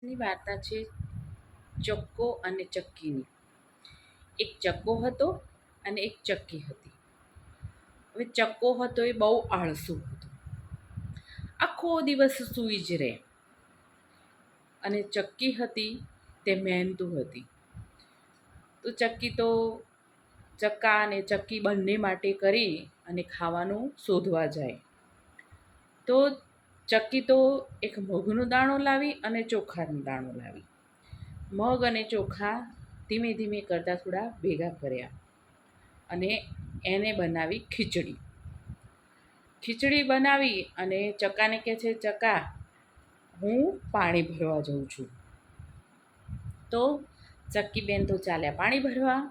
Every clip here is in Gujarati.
ની વાર્તા છે ચક્કો અને ચક્કીની. એક ચક્કો હતો અને એક ચક્કી હતી. હવે ચક્કો હતો એ બહુ આળસુ હતો, આખો દિવસ સૂઈ જ રહે. અને ચક્કી હતી તે મહેનતુ હતી. તો ચક્કી તો ચક્કા અને ચક્કી બંને માટે કરી અને ખાવાનું શોધવા જાય. તો ચક્કી તો એક મગનો દાણો લાવી અને ચોખાનો દાણો લાવી. મગ અને ચોખા ધીમે ધીમે કરતાં થોડા ભેગા કર્યા અને એને બનાવી ખીચડી. ખીચડી બનાવી અને ચક્કાને કહે છે, ચક્કા હું પાણી ભરવા જાઉં છું. તો ચક્કી બેન તો ચાલ્યા પાણી ભરવા,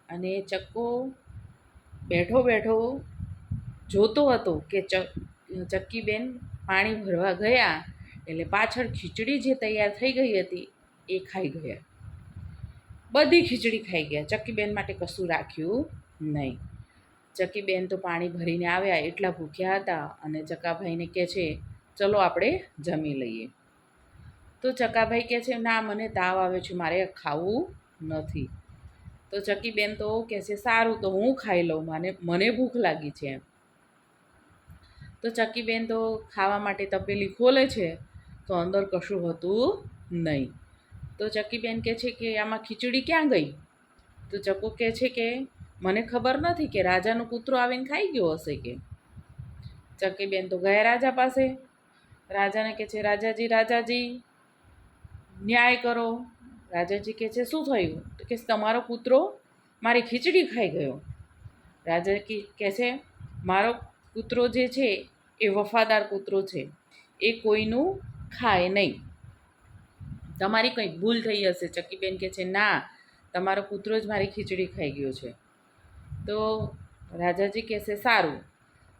અને ચક્કો બેઠો બેઠો જોતો હતો કે ચક્કી બેન પાણી ભરવા ગયા એટલે પાછળ ખીચડી જે તૈયાર થઈ ગઈ હતી એ ખાઈ ગયા. બધી ખીચડી ખાઈ ગયા, ચક્કી બેન માટે કશું રાખ્યું નહીં. ચક્કી બેન તો પાણી ભરીને આવ્યા, એટલા ભૂખ્યા હતા અને ચક્કાભાઈને કહે છે, ચલો આપણે જમી લઈએ. તો ચક્કાભાઈ કહે છે, ના મને તાવ આવે છે, મારે ખાવું નથી. તો ચક્કી બેન તો કહે છે, સારું તો હું ખાઈ લઉં, મને ભૂખ લાગી છે એમ. તો ચક્કી બેન તો ખાવા માટે તપેલી ખોલે છે તો અંદર કશું હતું નહીં. તો ચક્કી બેન કહે છે કે આમાં ખીચડી ક્યાં ગઈ? તો ચક્કો કહે છે કે મને ખબર નથી, કે રાજાનો કૂતરો આવીને ખાઈ ગયો હશે કે. ચક્કી બેન તો ગયા રાજા પાસે. રાજાને કહે છે, રાજાજી રાજાજી ન્યાય કરો. રાજાજી કહે છે, શું થયું? તો કે તમારો કૂતરો મારી ખીચડી ખાઈ ગયો. રાજા કહે છે, મારો કૂતરો જે છે એ વફાદાર કૂતરો છે, એ કોઈનું ખાય નહીં, તમારી કંઈક ભૂલ થઈ હશે. ચક્કીબેન કહે છે, ના તમારો કૂતરો જ મારી ખીચડી ખાઈ ગયો છે. તો રાજાજી કહેશે, સારું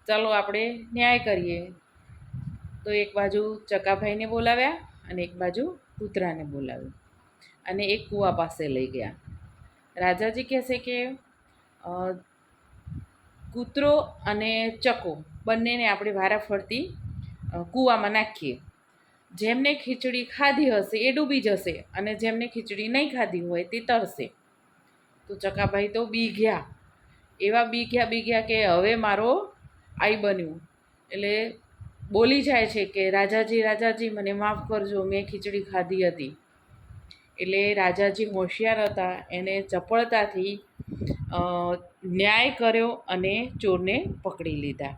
ચાલો આપણે ન્યાય કરીએ. તો એક બાજુ ચક્કાભાઈને બોલાવ્યા અને એક બાજુ કૂતરાને બોલાવ્યું અને એક કૂવા પાસે લઈ ગયા. રાજાજી કહેશે કે કૂતરો અને ચક્કો બંનેને આપણે વારાફરતી કૂવામાં નાખીએ. જેમને ખીચડી ખાધી હશે એ ડૂબી જશે અને જેમને ખીચડી નહીં ખાધી હોય તે તરશે. તો ચક્કાભાઈ તો બી ગયા, એવા બી ગયા કે હવે મારો આઈ બન્યું. એટલે બોલી જાય છે કે રાજાજી રાજાજી મને માફ કરજો, મેં ખીચડી ખાધી હતી. એટલે રાજાજી હોશિયાર હતા, એને ચપળતાથી ન્યાય કર્યો અને ચોરને પકડી લીધા.